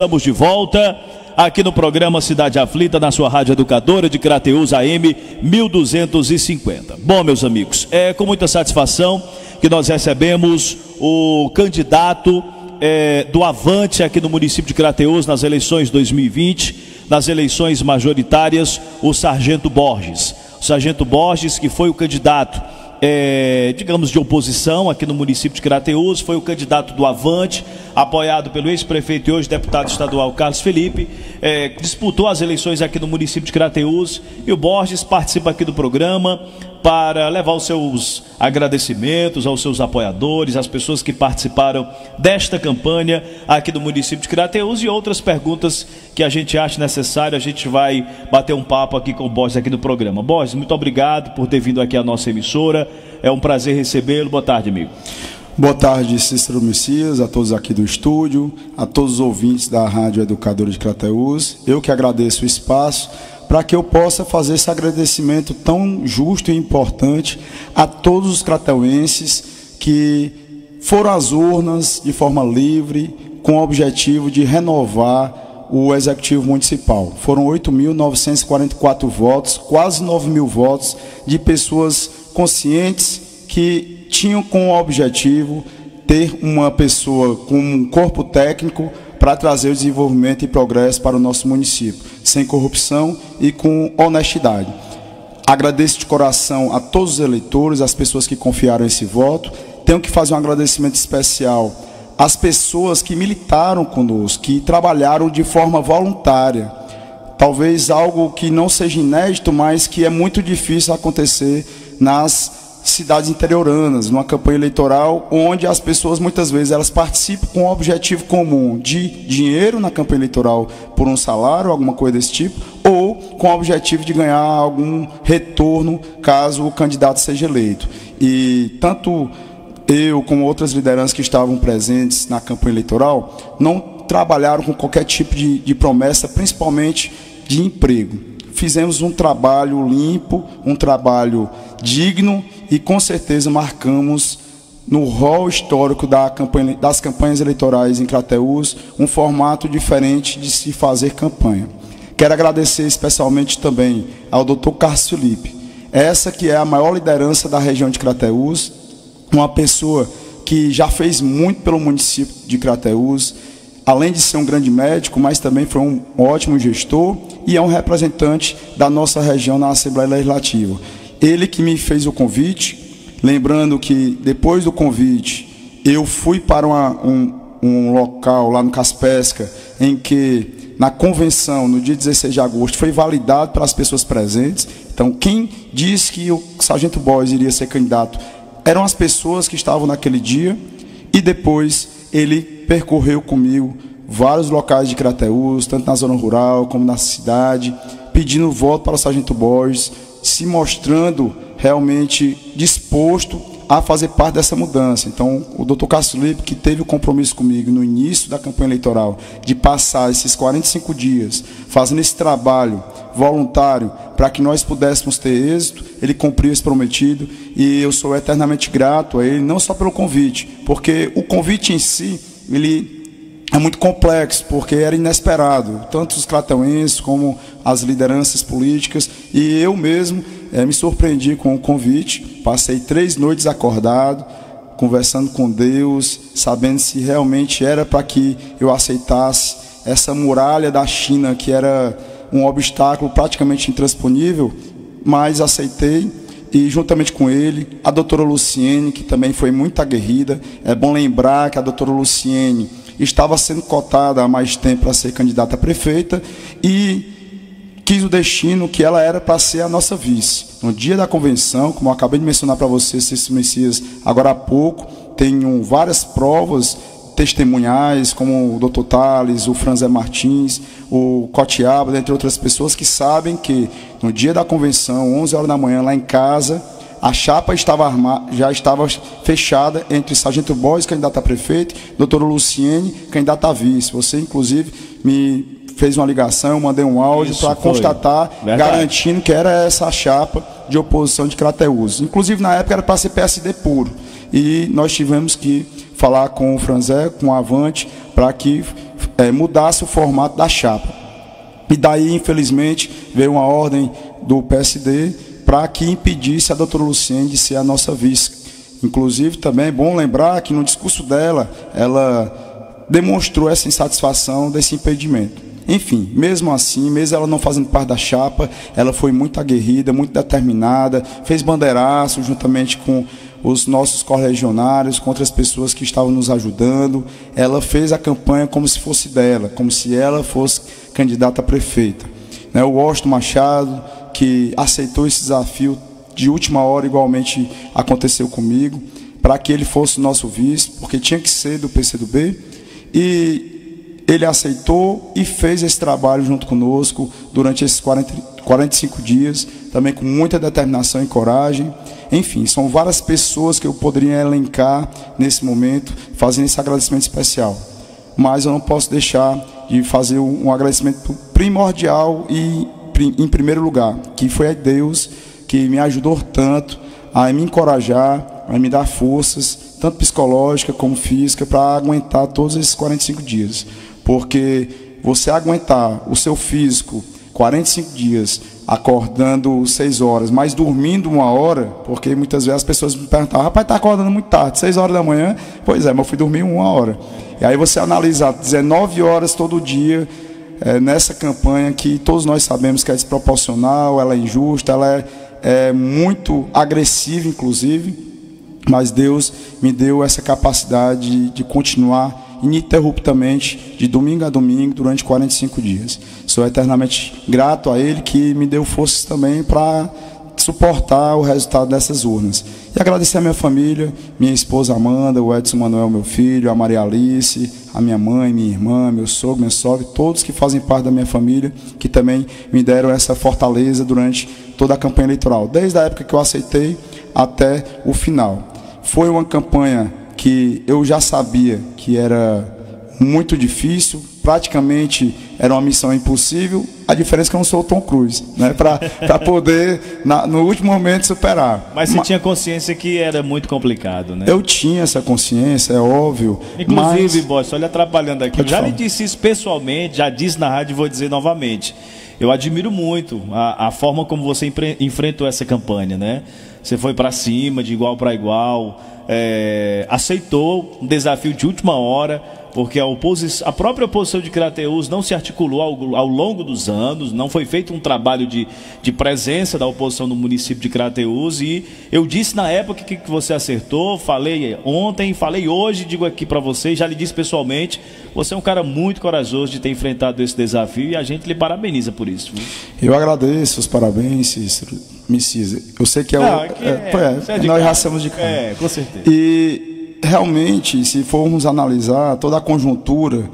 Estamos de volta aqui no programa Cidade Aflita, na sua rádio educadora de Crateús AM 1250. Bom, meus amigos, é com muita satisfação que nós recebemos o candidato do Avante aqui no município de Crateús nas eleições 2020, nas eleições majoritárias, o Sargento Borges. O Sargento Borges, que foi o candidato digamos, de oposição aqui no município de Crateús, foi o candidato do Avante, apoiado pelo ex-prefeito e hoje deputado estadual Carlos Felipe, disputou as eleições aqui no município de Crateús, e o Borges participa aqui do programa para levar os seus agradecimentos aos seus apoiadores, às pessoas que participaram desta campanha aqui do município de Crateús, e outras perguntas que a gente acha necessário. A gente vai bater um papo aqui com o Borges aqui no programa. Borges, muito obrigado por ter vindo aqui à nossa emissora, é um prazer recebê-lo. Boa tarde, amigo. Boa tarde, Cícero Messias, a todos aqui do estúdio, a todos os ouvintes da Rádio Educadora de Crateús. Eu que agradeço o espaço para que eu possa fazer esse agradecimento tão justo e importante a todos os crateuenses que foram às urnas de forma livre, com o objetivo de renovar o Executivo Municipal. Foram 8.944 votos, quase 9.000 votos de pessoas conscientes que tinham como objetivo ter uma pessoa com um corpo técnico para trazer o desenvolvimento e progresso para o nosso município, sem corrupção e com honestidade. Agradeço de coração a todos os eleitores, as pessoas que confiaram esse voto. Tenho que fazer um agradecimento especial às pessoas que militaram conosco, que trabalharam de forma voluntária. Talvez algo que não seja inédito, mas que é muito difícil acontecer nas cidades interioranas, numa campanha eleitoral onde as pessoas muitas vezes elas participam com um objetivo comum de dinheiro na campanha eleitoral por um salário, alguma coisa desse tipo, ou com o objetivo de ganhar algum retorno caso o candidato seja eleito. E tanto eu como outras lideranças que estavam presentes na campanha eleitoral não trabalharam com qualquer tipo de promessa, principalmente de emprego. Fizemos um trabalho limpo, um trabalho digno e com certeza marcamos no rol histórico das campanhas eleitorais em Crateús um formato diferente de se fazer campanha. Quero agradecer especialmente também ao Dr. Carlos Felipe, essa que é a maior liderança da região de Crateús, uma pessoa que já fez muito pelo município de Crateús, além de ser um grande médico, mas também foi um ótimo gestor e é um representante da nossa região na Assembleia Legislativa. Ele que me fez o convite, lembrando que depois do convite eu fui para um local lá no Caspesca, em que na convenção, no dia 16 de agosto, foi validado pelas pessoas presentes. Então, quem disse que o Sargento Borges iria ser candidato eram as pessoas que estavam naquele dia, e depois ele percorreu comigo vários locais de Crateús, tanto na zona rural como na cidade, pedindo voto para o Sargento Borges, se mostrando realmente disposto a fazer parte dessa mudança. Então, o Dr. Carlos Felipe, que teve o compromisso comigo no início da campanha eleitoral, de passar esses 45 dias fazendo esse trabalho voluntário para que nós pudéssemos ter êxito, ele cumpriu esse prometido e eu sou eternamente grato a ele, não só pelo convite, porque o convite em si, ele é muito complexo, porque era inesperado, tanto os crateuenses como as lideranças políticas, e eu mesmo me surpreendi com o convite. Passei 3 noites acordado, conversando com Deus, sabendo se realmente era para que eu aceitasse essa muralha da China, que era um obstáculo praticamente intransponível, mas aceitei. E juntamente com ele, a doutora Luciene, que também foi muito aguerrida. É bom lembrar que a doutora Luciene estava sendo cotada há mais tempo para ser candidata a prefeita e quis o destino que ela era para ser a nossa vice. No dia da convenção, como eu acabei de mencionar para você, Cícero Messias, agora há pouco, tenho várias provas testemunhais, como o Dr. Tales, o Franzé Martins, o Cotiaba, entre outras pessoas que sabem que no dia da convenção, 11 horas da manhã, lá em casa, a chapa já estava fechada entre Sargento Borges, candidato a prefeito, doutora Luciene, candidata a vice. Você, inclusive, me fez uma ligação, eu mandei um áudio para constatar, garantindo que era essa a chapa de oposição de Crateús. Inclusive, na época, era para ser PSD puro. E nós tivemos que falar com o Franzé, com o Avante, para que mudasse o formato da chapa. E daí, infelizmente, veio uma ordem do PSD para que impedisse a doutora Luciene de ser a nossa vice. Inclusive, também é bom lembrar que no discurso dela, ela demonstrou essa insatisfação desse impedimento. Enfim, mesmo assim, mesmo ela não fazendo parte da chapa, ela foi muito aguerrida, muito determinada, fez bandeiraço juntamente com os nossos correligionários, com outras pessoas que estavam nos ajudando. Ela fez a campanha como se fosse dela, como se ela fosse candidata a prefeita. O Washington Machado, que aceitou esse desafio de última hora, igualmente aconteceu comigo, para que ele fosse o nosso vice, porque tinha que ser do PCdoB, e ele aceitou e fez esse trabalho junto conosco durante esses 45 dias, também com muita determinação e coragem. Enfim, são várias pessoas que eu poderia elencar nesse momento, fazendo esse agradecimento especial. Mas eu não posso deixar de fazer um agradecimento primordial e em primeiro lugar, que foi a Deus que me ajudou tanto a me encorajar, a me dar forças, tanto psicológica como física, para aguentar todos esses 45 dias. Porque você aguentar o seu físico 45 dias, acordando 6 horas, mas dormindo 1 hora, porque muitas vezes as pessoas me perguntavam: rapaz, está acordando muito tarde, 6 horas da manhã. Pois é, mas eu fui dormir 1 hora. E aí você analisa 19 horas todo dia, nessa campanha que todos nós sabemos que é desproporcional, ela é injusta, ela é muito agressiva, inclusive, mas Deus me deu essa capacidade de continuar ininterruptamente, de domingo a domingo, durante 45 dias. Sou eternamente grato a Ele, que me deu forças também para suportar o resultado dessas urnas. E agradecer a minha família, minha esposa Amanda, o Edson Manuel, meu filho, a Maria Alice, a minha mãe, minha irmã, meu sogro, minha sogra, todos que fazem parte da minha família, que também me deram essa fortaleza durante toda a campanha eleitoral, desde a época que eu aceitei até o final. Foi uma campanha que eu já sabia que era muito difícil, praticamente era uma missão impossível. A diferença é que eu não sou o Tom Cruise, né, para poder, no último momento, superar. Mas você tinha consciência que era muito complicado, né? Eu tinha essa consciência, é óbvio. Inclusive, Boss, só lhe atrapalhando aqui, eu já lhe disse isso pessoalmente, já disse na rádio e vou dizer novamente. Eu admiro muito a forma como você enfrentou essa campanha, né? Você foi para cima, de igual para igual, aceitou um desafio de última hora, porque a própria oposição de Crateús não se articulou ao longo dos anos, não foi feito um trabalho de presença da oposição no município de Crateús, e eu disse na época que você acertou, falei ontem, falei hoje, digo aqui para você, já lhe disse pessoalmente, você é um cara muito corajoso de ter enfrentado esse desafio, e a gente lhe parabeniza por isso. Eu agradeço os parabéns, Cícero Messias. Eu sei que nós já somos de cá. Com certeza. E realmente, se formos analisar toda a conjuntura,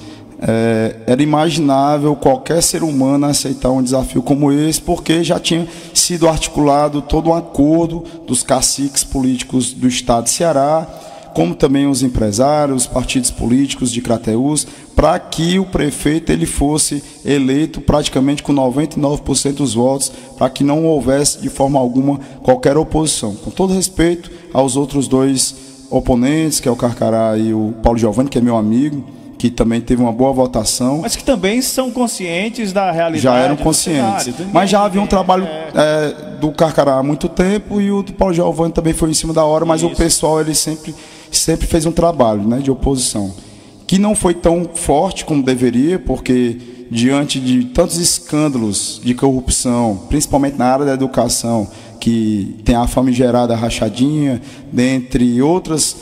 era imaginável qualquer ser humano aceitar um desafio como esse, porque já tinha sido articulado todo um acordo dos caciques políticos do estado de Ceará, como também os empresários, os partidos políticos de Crateús, para que o prefeito ele fosse eleito praticamente com 99% dos votos, para que não houvesse de forma alguma qualquer oposição. Com todo respeito aos outros dois oponentes, que é o Carcará e o Paulo Giovanni, que é meu amigo, que também teve uma boa votação. Mas que também são conscientes da realidade. Já eram conscientes. Mas já havia um trabalho do Carcará há muito tempo, e o do Paulo Giovanni também foi em cima da hora, mas o pessoal ele sempre fez um trabalho, né, de oposição, que não foi tão forte como deveria, porque diante de tantos escândalos de corrupção, principalmente na área da educação, que tem a famigerada rachadinha, dentre outros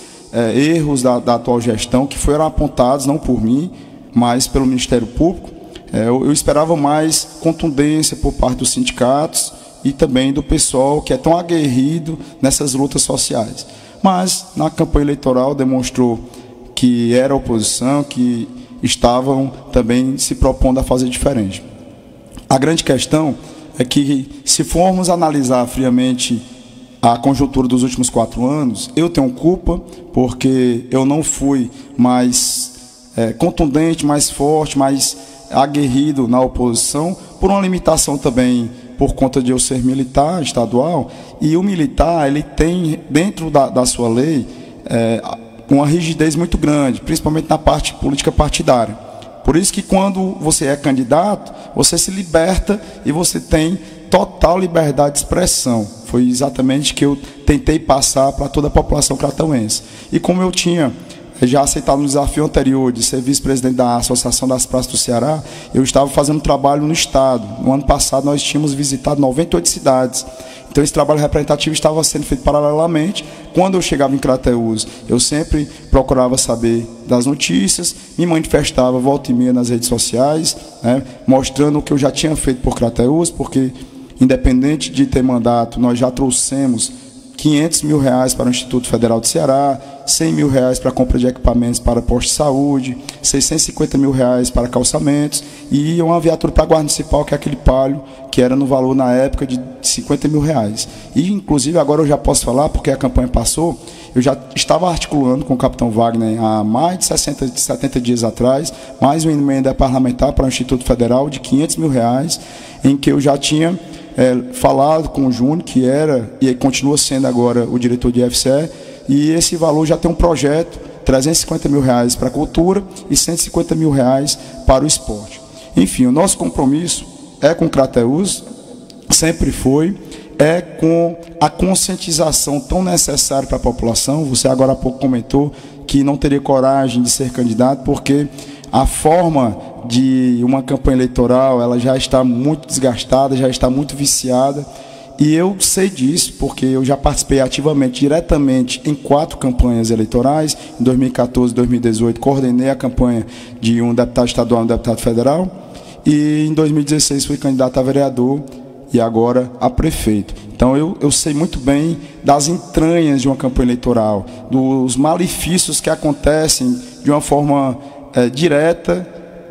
erros da atual gestão, que foram apontados não por mim, mas pelo Ministério Público, eu esperava mais contundência por parte dos sindicatos e também do pessoal que é tão aguerrido nessas lutas sociais. Mas na campanha eleitoral demonstrou que era oposição, que estavam também se propondo a fazer diferente. A grande questão é que, se formos analisar friamente a conjuntura dos últimos 4 anos, eu tenho culpa, porque eu não fui mais contundente, mais forte, mais aguerrido na oposição, por uma limitação também por conta de eu ser militar estadual, e o militar ele tem dentro da sua lei uma rigidez muito grande, principalmente na parte política partidária. Por isso que quando você é candidato, você se liberta e você tem total liberdade de expressão. Foi exatamente que eu tentei passar para toda a população crateuense. E como eu tinha já aceitado um desafio anterior de ser vice-presidente da Associação das Praças do Ceará, eu estava fazendo trabalho no Estado. No ano passado, nós tínhamos visitado 98 cidades. Então, esse trabalho representativo estava sendo feito paralelamente. Quando eu chegava em Crateús, eu sempre procurava saber das notícias, me manifestava volta e meia nas redes sociais, né, mostrando o que eu já tinha feito por Crateús, porque, independente de ter mandato, nós já trouxemos R$500 mil para o Instituto Federal do Ceará, R$100 mil para a compra de equipamentos para postos de saúde, R$650 mil para calçamentos e uma viatura para a Guarda Municipal, que é aquele Palio, que era no valor na época de R$50 mil. E, inclusive, agora eu já posso falar, porque a campanha passou, eu já estava articulando com o capitão Wagner há mais de 70 dias atrás, mais uma emenda parlamentar para o Instituto Federal de R$500 mil, em que eu já tinha falado com o Júnior, que era e continua sendo agora o diretor de FCE, e esse valor já tem um projeto, R$350 mil para a cultura e R$150 mil para o esporte. Enfim, o nosso compromisso é com Crateús, sempre foi, é com a conscientização tão necessária para a população. Você agora há pouco comentou que não teria coragem de ser candidato, porque a forma de uma campanha eleitoral, ela já está muito desgastada, já está muito viciada, e eu sei disso, porque eu já participei ativamente, diretamente, em 4 campanhas eleitorais. Em 2014, 2018, coordenei a campanha de um deputado estadual e um deputado federal, e em 2016 fui candidato a vereador e agora a prefeito. Então eu sei muito bem das entranhas de uma campanha eleitoral, dos malefícios que acontecem de uma forma direta,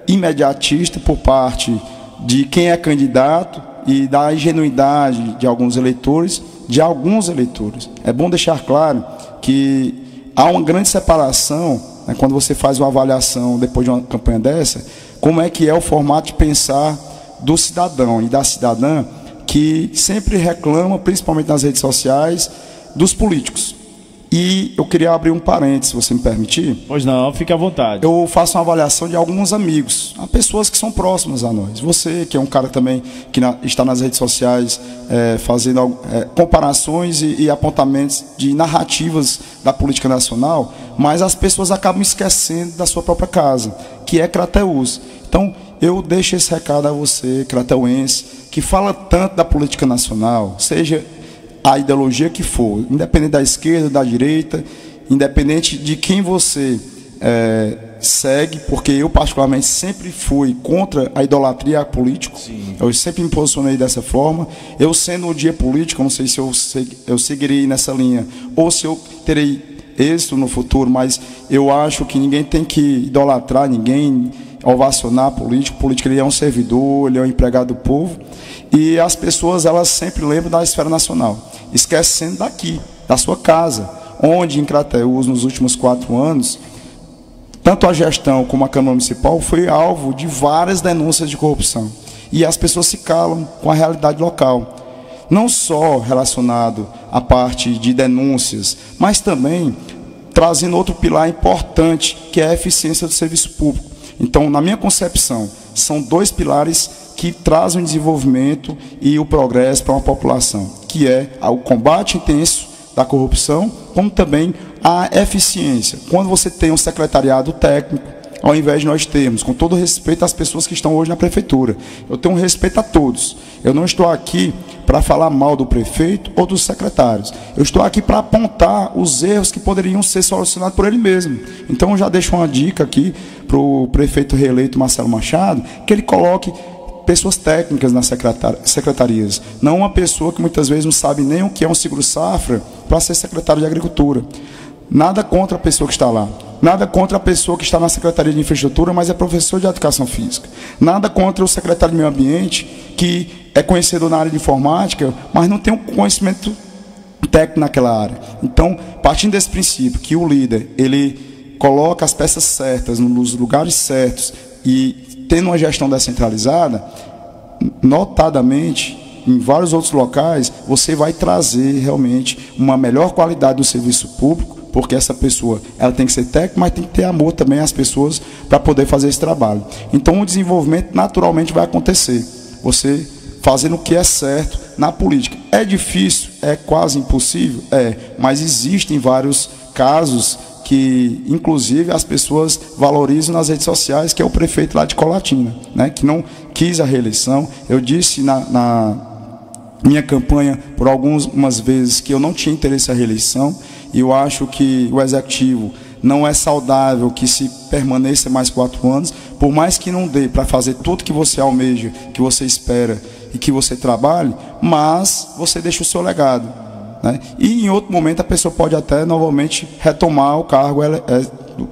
imediatista, por parte de quem é candidato e da ingenuidade de alguns eleitores, É bom deixar claro que há uma grande separação, né, quando você faz uma avaliação depois de uma campanha dessa, como é que é o formato de pensar do cidadão e da cidadã que sempre reclama, principalmente nas redes sociais, dos políticos. E eu queria abrir um parênteses, se você me permitir. Pois não, fique à vontade. Eu faço uma avaliação de alguns amigos, pessoas que são próximas a nós. Você, que é um cara também que está nas redes sociais fazendo comparações e apontamentos de narrativas da política nacional, mas as pessoas acabam esquecendo da sua própria casa, que é Crateús. Então, eu deixo esse recado a você, crateuense, que fala tanto da política nacional, seja a ideologia que for, independente da esquerda, da direita, independente de quem você segue, porque eu particularmente sempre fui contra a idolatria política. Sim. Eu sempre me posicionei dessa forma. Eu, sendo um dia político, não sei se eu seguirei nessa linha ou se eu terei êxito no futuro, mas eu acho que ninguém tem que idolatrar ninguém, ovacionar político. Político, ele é um servidor, ele é um empregado do povo, e as pessoas, elas sempre lembram da esfera nacional, esquecendo daqui, da sua casa, onde em Crateús, nos últimos 4 anos, tanto a gestão como a Câmara Municipal foi alvo de várias denúncias de corrupção, e as pessoas se calam com a realidade local, não só relacionado à parte de denúncias, mas também trazendo outro pilar importante, que é a eficiência do serviço público. Então, na minha concepção, são 2 pilares que trazem o desenvolvimento e o progresso para uma população, que é o combate intenso da corrupção, como também a eficiência. Quando você tem um secretariado técnico, ao invés de nós termos, com todo respeito às pessoas que estão hoje na prefeitura, eu tenho um respeito a todos. Eu não estou aqui para falar mal do prefeito ou dos secretários. Eu estou aqui para apontar os erros que poderiam ser solucionados por ele mesmo. Então, eu já deixo uma dica aqui para o prefeito reeleito Marcelo Machado, que ele coloque pessoas técnicas nas secretarias, não uma pessoa que muitas vezes não sabe nem o que é um seguro-safra para ser secretário de Agricultura. Nada contra a pessoa que está lá. Nada contra a pessoa que está na Secretaria de Infraestrutura, mas é professor de Educação Física. Nada contra o secretário de Meio Ambiente, que é conhecedor na área de informática, mas não tem um conhecimento técnico naquela área. Então, partindo desse princípio, que o líder, ele coloca as peças certas, nos lugares certos, e tendo uma gestão descentralizada, notadamente, em vários outros locais, você vai trazer realmente uma melhor qualidade do serviço público, porque essa pessoa ela tem que ser técnica, mas tem que ter amor também às pessoas para poder fazer esse trabalho. Então o desenvolvimento naturalmente vai acontecer, você fazendo o que é certo na política. É difícil, é quase impossível, mas existem vários casos que, inclusive, as pessoas valorizam nas redes sociais, que é o prefeito lá de Colatina, né, que não quis a reeleição. Eu disse na minha campanha, por algumas vezes, que eu não tinha interesse na reeleição, e eu acho que o executivo não é saudável que se permaneça mais 4 anos, por mais que não dê para fazer tudo que você almeja, que você espera e que você trabalhe, mas você deixa o seu legado, né? E em outro momento a pessoa pode até novamente retomar o cargo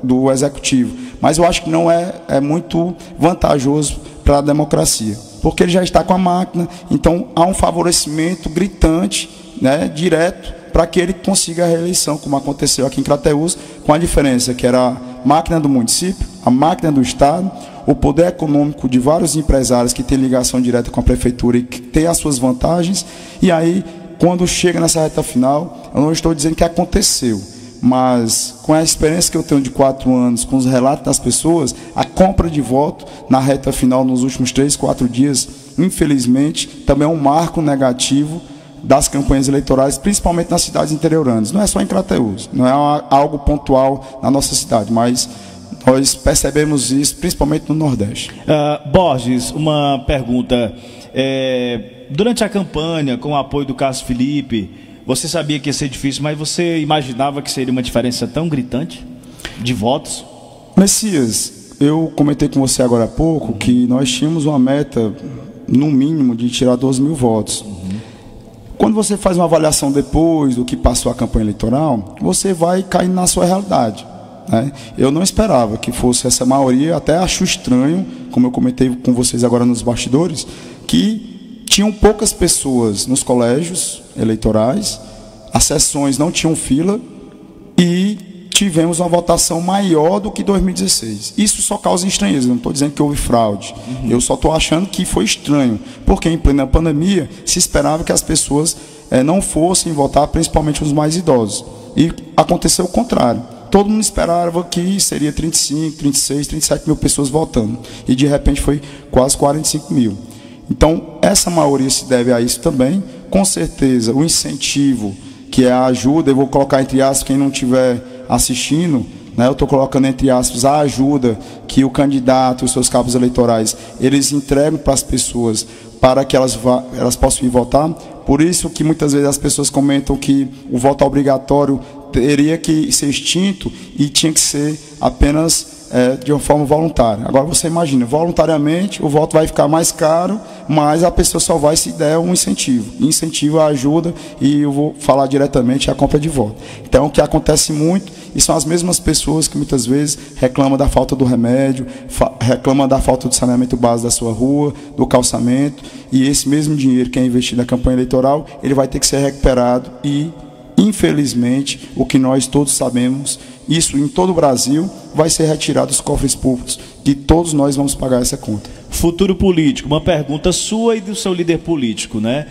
do executivo, mas eu acho que não é muito vantajoso para a democracia, porque ele já está com a máquina, então há um favorecimento gritante, né, direto, para que ele consiga a reeleição, como aconteceu aqui em Crateús, com a diferença que era a máquina do município, a máquina do estado, o poder econômico de vários empresários que têm ligação direta com a prefeitura e que têm as suas vantagens. E aí, quando chega nessa reta final, eu não estou dizendo que aconteceu, mas com a experiência que eu tenho de 4 anos, com os relatos das pessoas, a compra de voto na reta final nos últimos 3, 4 dias, infelizmente, também é um marco negativo das campanhas eleitorais, principalmente nas cidades interioranas. Não é só em Crateús, não é algo pontual na nossa cidade, mas nós percebemos isso principalmente no Nordeste. Borges, uma pergunta. Durante a campanha, com o apoio do Cássio Felipe, você sabia que ia ser difícil, mas você imaginava que seria uma diferença tão gritante de votos? Messias, eu comentei com você agora há pouco que nós tínhamos uma meta, no mínimo, de tirar 12 mil votos. Quando você faz uma avaliação depois do que passou a campanha eleitoral, você vai cair na sua realidade, né? Eu não esperava que fosse essa maioria, até acho estranho, como eu comentei com vocês agora nos bastidores, que tinham poucas pessoas nos colégios eleitorais, as sessões não tinham fila e tivemos uma votação maior do que 2016. Isso só causa estranheza, não estou dizendo que houve fraude. Eu só estou achando que foi estranho, porque em plena pandemia se esperava que as pessoas não fossem votar, principalmente os mais idosos. E aconteceu o contrário. Todo mundo esperava que seria 35, 36, 37 mil pessoas votando. E de repente foi quase 45 mil. Então, essa maioria se deve a isso também. Com certeza, o incentivo, que é a ajuda, eu vou colocar entre aspas, quem não tiver assistindo, né, eu estou colocando entre aspas a ajuda que o candidato, os seus cabos eleitorais, eles entregam para as pessoas para que elas possam ir votar. Por isso que muitas vezes as pessoas comentam que o voto obrigatório teria que ser extinto e tinha que ser apenas de uma forma voluntária. Agora você imagina, voluntariamente o voto vai ficar mais caro, mas a pessoa só vai se der um incentivo. Incentivo a ajuda, e eu vou falar diretamente a compra de voto. Então o que acontece muito, e são as mesmas pessoas que muitas vezes reclamam da falta do remédio, reclamam da falta do saneamento básico da sua rua, do calçamento, e esse mesmo dinheiro que é investido na campanha eleitoral, ele vai ter que ser recuperado e, infelizmente, o que nós todos sabemos, isso em todo o Brasil, vai ser retirado dos cofres públicos, e todos nós vamos pagar essa conta. Futuro político, uma pergunta sua e do seu líder político, né?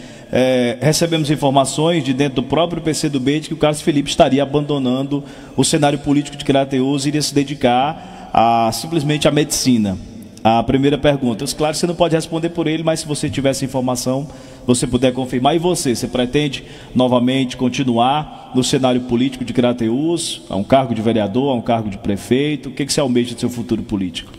Recebemos informações de dentro do próprio PCdoB de que o Cássio Felipe estaria abandonando o cenário político de Crateús e iria se dedicar simplesmente à medicina. A primeira pergunta, claro, você não pode responder por ele, mas se você tiver essa informação, você puder confirmar. E você pretende novamente continuar no cenário político de Crateús, a um cargo de vereador, a um cargo de prefeito? O que você almeja do seu futuro político?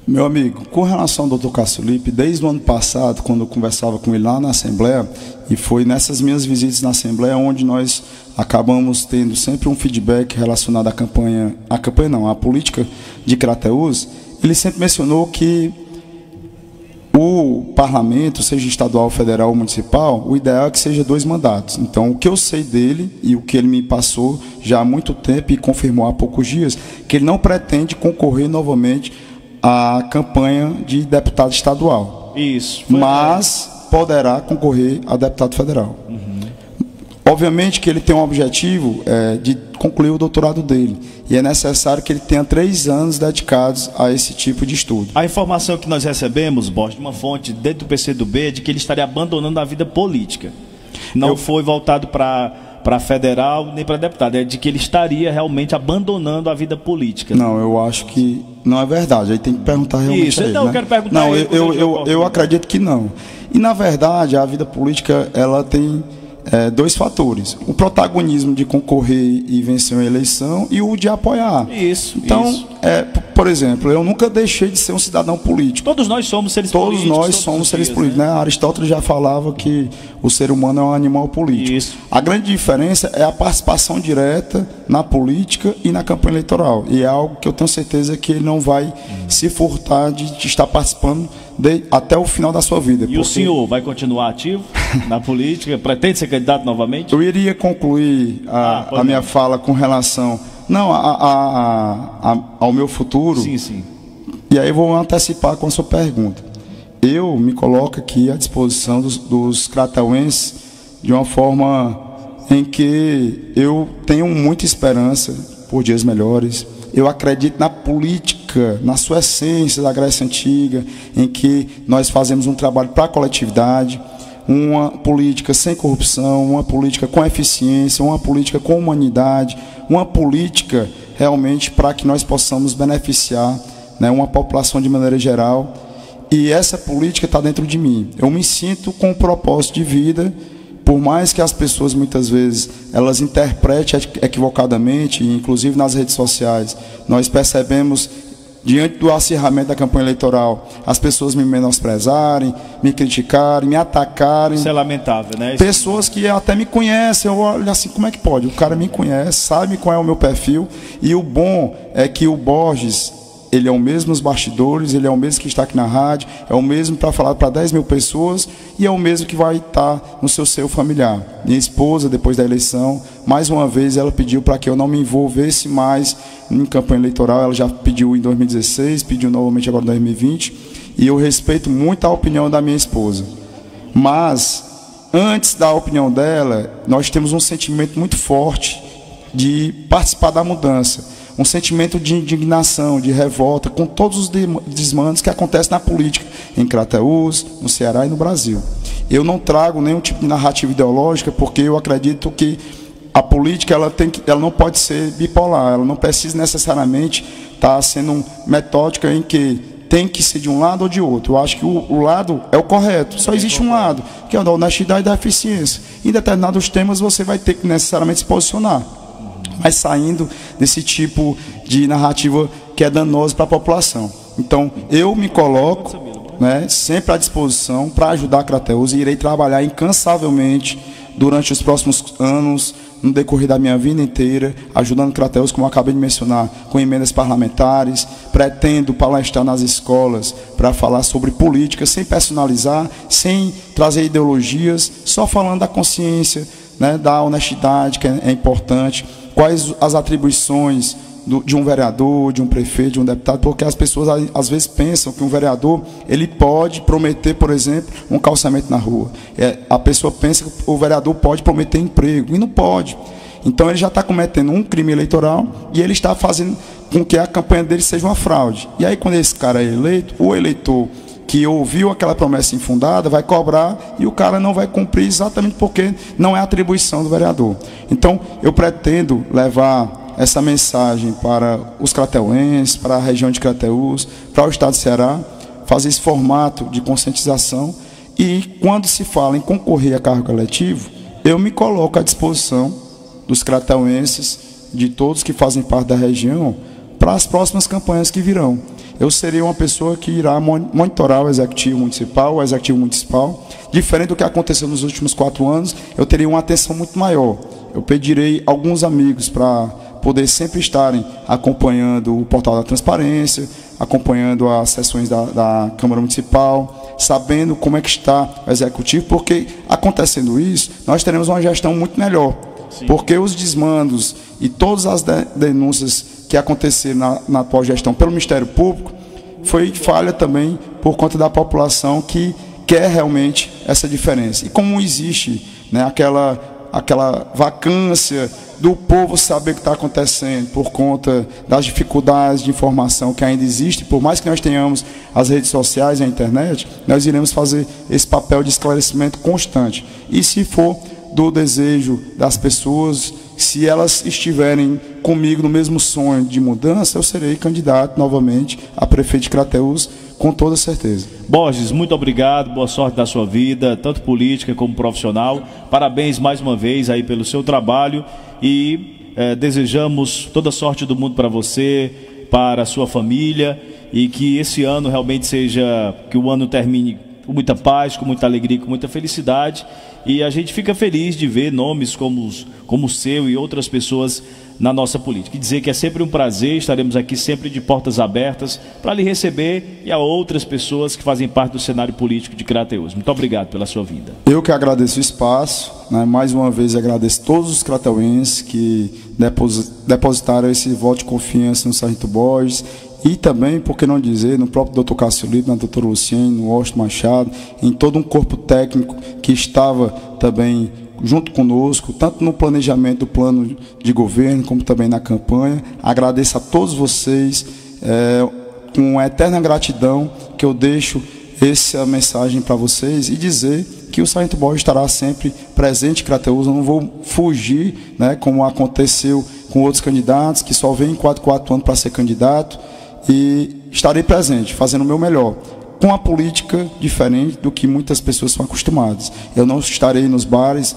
Meu amigo, com relação ao Dr. Cássio Felipe, desde o ano passado, quando eu conversava com ele lá na Assembleia, e foi nessas minhas visitas na Assembleia onde nós acabamos tendo sempre um feedback relacionado à política de Crateús, ele sempre mencionou que o parlamento, seja estadual, federal ou municipal, o ideal é que seja 2 mandatos. Então, o que eu sei dele e o que ele me passou já há muito tempo e confirmou há poucos dias, que ele não pretende concorrer novamente à campanha de deputado estadual. Isso. Mas poderá concorrer a deputado federal. Obviamente que ele tem um objetivo de concluir o doutorado dele. E é necessário que ele tenha 3 anos dedicados a esse tipo de estudo. A informação que nós recebemos, Borges, de uma fonte dentro do PCdoB, é de que ele estaria abandonando a vida política. Não foi voltado para federal nem para deputado, é de que ele estaria realmente abandonando a vida política. Não, eu acho que não é verdade. Aí tem que perguntar realmente isso, a ele, então né? Eu quero perguntar. Não, eu acredito que não. E na verdade a vida política ela tem dois fatores: o protagonismo de concorrer e vencer uma eleição e o de apoiar. Isso. Então, isso. Por exemplo, eu nunca deixei de ser um cidadão político. Todos nós somos seres políticos. Todos nós somos seres políticos, né? Aristóteles já falava que o ser humano é um animal político. Isso. A grande diferença é a participação direta na política e na campanha eleitoral. E é algo que eu tenho certeza que ele não vai se furtar de estar participando até o final da sua vida. E o senhor vai continuar ativo na política? Pretende ser candidato novamente? Eu iria concluir a minha fala com relação ao meu futuro. Sim, sim. E aí eu vou antecipar com a sua pergunta. Eu me coloco aqui à disposição dos crateuenses de uma forma em que eu tenho muita esperança por dias melhores. Eu acredito na política, na sua essência da Grécia Antiga, em que nós fazemos um trabalho para a coletividade, uma política sem corrupção, uma política com eficiência, uma política com humanidade, uma política realmente para que nós possamos beneficiar, né, uma população de maneira geral. E essa política está dentro de mim. Eu me sinto com um propósito de vida, por mais que as pessoas muitas vezes elas interpretem equivocadamente, inclusive nas redes sociais, nós percebemos, diante do acirramento da campanha eleitoral, as pessoas me menosprezarem, me criticarem, me atacarem. Isso é lamentável, né? Pessoas que até me conhecem, eu olho assim, como é que pode? O cara me conhece, sabe qual é o meu perfil, e o bom é que o Borges, ele é o mesmo nos bastidores, ele é o mesmo que está aqui na rádio, é o mesmo para falar para 10 mil pessoas e é o mesmo que vai estar no seu seio familiar. Minha esposa, depois da eleição, mais uma vez ela pediu para que eu não me envolvesse mais em campanha eleitoral. Ela já pediu em 2016, pediu novamente agora em 2020, e eu respeito muito a opinião da minha esposa. Mas, antes da opinião dela, nós temos um sentimento muito forte de participar da mudança. Um sentimento de indignação, de revolta, com todos os desmandos que acontecem na política, em Crateús, no Ceará e no Brasil. Eu não trago nenhum tipo de narrativa ideológica, porque eu acredito que a política ela não pode ser bipolar, ela não precisa necessariamente estar sendo metódica em que tem que ser de um lado ou de outro. Eu acho que o lado é o correto, só existe um lado, que é o da honestidade e da eficiência. Em determinados temas você vai ter que necessariamente se posicionar, mas saindo desse tipo de narrativa que é danosa para a população. Então, eu me coloco, né, sempre à disposição para ajudar a Crateús, e irei trabalhar incansavelmente durante os próximos anos, no decorrer da minha vida inteira, ajudando Crateús, como eu acabei de mencionar, com emendas parlamentares. Pretendo palestrar nas escolas para falar sobre política, sem personalizar, sem trazer ideologias, só falando da consciência, né, da honestidade, que é importante. Quais as atribuições de um vereador, de um prefeito, de um deputado, porque as pessoas às vezes pensam que um vereador ele pode prometer, por exemplo, um calçamento na rua. A pessoa pensa que o vereador pode prometer emprego, e não pode. Então ele já está cometendo um crime eleitoral e ele está fazendo com que a campanha dele seja uma fraude. E aí, quando esse cara é eleito, o eleitor que ouviu aquela promessa infundada vai cobrar, e o cara não vai cumprir, exatamente porque não é atribuição do vereador. Então, eu pretendo levar essa mensagem para os crateuenses, para a região de Crateús, para o estado de Ceará, fazer esse formato de conscientização, e quando se fala em concorrer a cargo eletivo, eu me coloco à disposição dos crateuenses, de todos que fazem parte da região, para as próximas campanhas que virão. Eu serei uma pessoa que irá monitorar o executivo municipal, diferente do que aconteceu nos últimos 4 anos. Eu terei uma atenção muito maior. Eu pedirei alguns amigos para poder sempre estarem acompanhando o portal da transparência, acompanhando as sessões da Câmara Municipal, sabendo como é que está o executivo, porque acontecendo isso, nós teremos uma gestão muito melhor. Sim. Porque os desmandos e todas as denúncias que aconteceram na atual gestão pelo Ministério Público foi falha também por conta da população que quer realmente essa diferença. E como existe, né, aquela vacância do povo saber o que está acontecendo por conta das dificuldades de informação que ainda existe, por mais que nós tenhamos as redes sociais e a internet, nós iremos fazer esse papel de esclarecimento constante. E se for do desejo das pessoas. Se elas estiverem comigo no mesmo sonho de mudança, eu serei candidato novamente a prefeito de Crateús, com toda certeza. Borges, muito obrigado, boa sorte na sua vida, tanto política como profissional. Parabéns mais uma vez aí pelo seu trabalho e desejamos toda a sorte do mundo para você, para a sua família, e que esse ano realmente seja, que o ano termine com muita paz, com muita alegria, com muita felicidade. E a gente fica feliz de ver nomes como o seu e outras pessoas na nossa política. E dizer que é sempre um prazer, estaremos aqui sempre de portas abertas para lhe receber e a outras pessoas que fazem parte do cenário político de Crateús. Muito obrigado pela sua vinda. Eu que agradeço o espaço, né? Mais uma vez agradeço todos os crateuenses que depositaram esse voto de confiança no Sargento Borges. E também, por que não dizer, no próprio Dr. Cássio Lito, na doutora Luciene, no Washington Machado, em todo um corpo técnico que estava também junto conosco, tanto no planejamento do plano de governo, como também na campanha. Agradeço a todos vocês, com eterna gratidão, que eu deixo essa mensagem para vocês e dizer que o Sargento Borges estará sempre presente em Crateús. Eu não vou fugir, né, como aconteceu com outros candidatos, que só vêm 4 anos para ser candidato. E estarei presente, fazendo o meu melhor, com uma política diferente do que muitas pessoas são acostumadas. Eu não estarei nos bares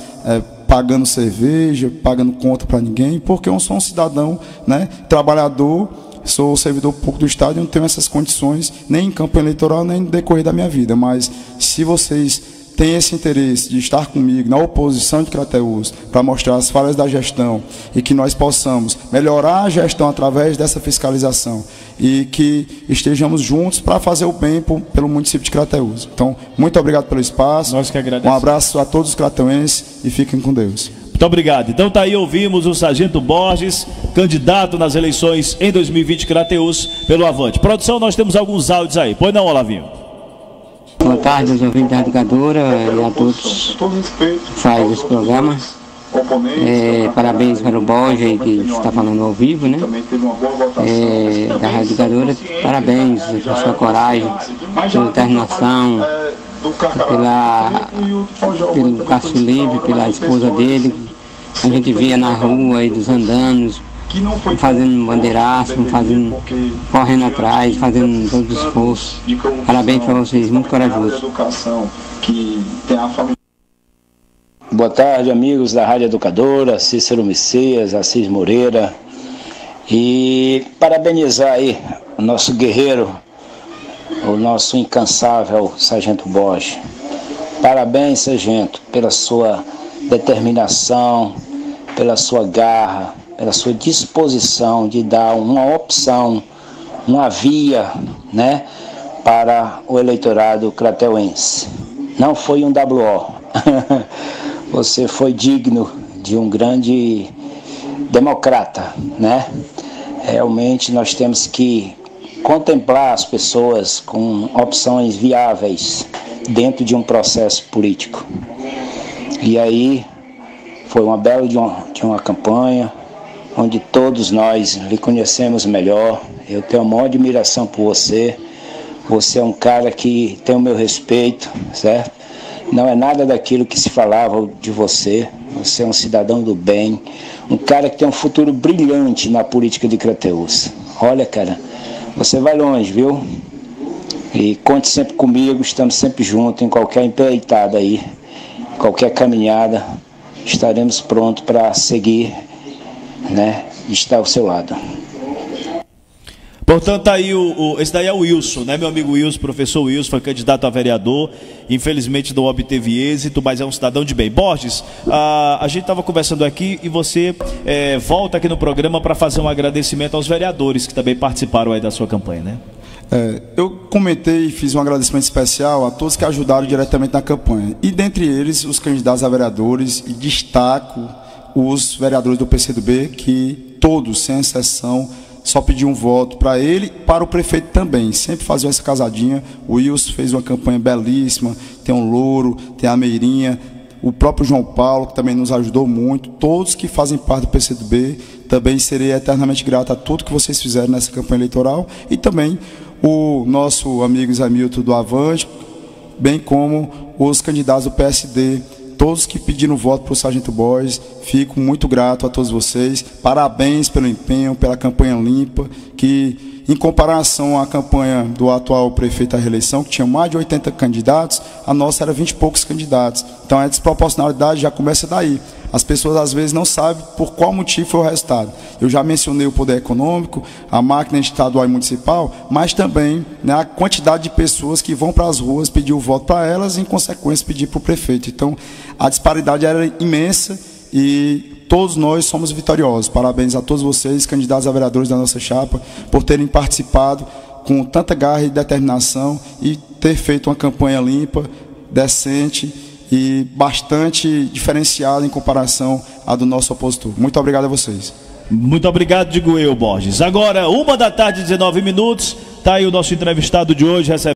pagando cerveja, pagando conta para ninguém, porque eu sou um cidadão, né, trabalhador, sou servidor público do Estado e não tenho essas condições, nem em campo eleitoral, nem no decorrer da minha vida. Mas se vocês tem esse interesse de estar comigo na oposição de Crateús para mostrar as falhas da gestão e que nós possamos melhorar a gestão através dessa fiscalização e que estejamos juntos para fazer o bem pelo município de Crateús. Então, muito obrigado pelo espaço. Nós que agradecemos. Um abraço a todos os crateuenses e fiquem com Deus. Muito obrigado. Então tá aí, ouvimos o Sargento Borges, candidato nas eleições em 2020 Crateús pelo Avante. Produção, nós temos alguns áudios aí. Pois não, Olavinho? Boa tarde aos ouvintes da Educadora e a todos que fazem esse programa. Parabéns para o Borges, que está falando ao vivo, né? Da Rádio Educadora. Parabéns pela sua coragem, pela determinação, pelo Cássio Livre, pela esposa dele. A gente via na rua aí dos andanos, fazendo bandeiraço, correndo atrás, fazendo todo o esforço. Parabéns para vocês, muito corajoso. Boa tarde, amigos da Rádio Educadora, Cícero Messias, Assis Moreira. E parabenizar aí o nosso guerreiro, o nosso incansável Sargento Borges. Parabéns, Sargento, pela sua determinação, pela sua garra, pela sua disposição de dar uma opção, uma via, né, para o eleitorado crateuense. Não foi um WO. Você foi digno de um grande democrata, né? Realmente nós temos que contemplar as pessoas com opções viáveis dentro de um processo político. E aí foi uma bela de uma campanha, onde todos nós lhe conhecemos melhor. Eu tenho uma maior admiração por você. Você é um cara que tem o meu respeito, certo? Não é nada daquilo que se falava de você. Você é um cidadão do bem, um cara que tem um futuro brilhante na política de Crateús. Olha, cara, você vai longe, viu? E conte sempre comigo, estamos sempre juntos em qualquer empreitada aí, qualquer caminhada. Estaremos prontos para seguir, né, estar ao seu lado. Portanto, aí esse daí é o Wilson, né, meu amigo Wilson, professor Wilson, foi candidato a vereador, infelizmente não obteve êxito, mas é um cidadão de bem. Borges, a gente estava conversando aqui e você volta aqui no programa para fazer um agradecimento aos vereadores que também participaram aí da sua campanha, né? Eu comentei e fiz um agradecimento especial a todos que ajudaram diretamente na campanha, e dentre eles os candidatos a vereadores, e destaco os vereadores do PCdoB, que todos, sem exceção, só pediam um voto para ele e para o prefeito também. Sempre faziam essa casadinha. O Wilson fez uma campanha belíssima, tem um Louro, tem a Meirinha, o próprio João Paulo, que também nos ajudou muito. Todos que fazem parte do PCdoB, também serei eternamente grato a tudo que vocês fizeram nessa campanha eleitoral. E também o nosso amigo Zé Milton do Avante, bem como os candidatos do PSD, todos que pediram voto para o Sargento Borges, fico muito grato a todos vocês. Parabéns pelo empenho, pela campanha limpa, que em comparação à campanha do atual prefeito à reeleição, que tinha mais de 80 candidatos, a nossa era 20 e poucos candidatos. Então a desproporcionalidade já começa daí. As pessoas às vezes não sabem por qual motivo foi o resultado. Eu já mencionei o poder econômico, a máquina estadual e municipal, mas também, né, a quantidade de pessoas que vão para as ruas pedir o voto para elas e, em consequência, pedir para o prefeito. Então, a disparidade era imensa e todos nós somos vitoriosos. Parabéns a todos vocês, candidatos a vereadores da nossa chapa, por terem participado com tanta garra e determinação e ter feito uma campanha limpa, decente e bastante diferenciada em comparação à do nosso opositor. Muito obrigado a vocês. Muito obrigado, digo eu, Borges. Agora, 1h da tarde, 19 minutos, está aí o nosso entrevistado de hoje, recebendo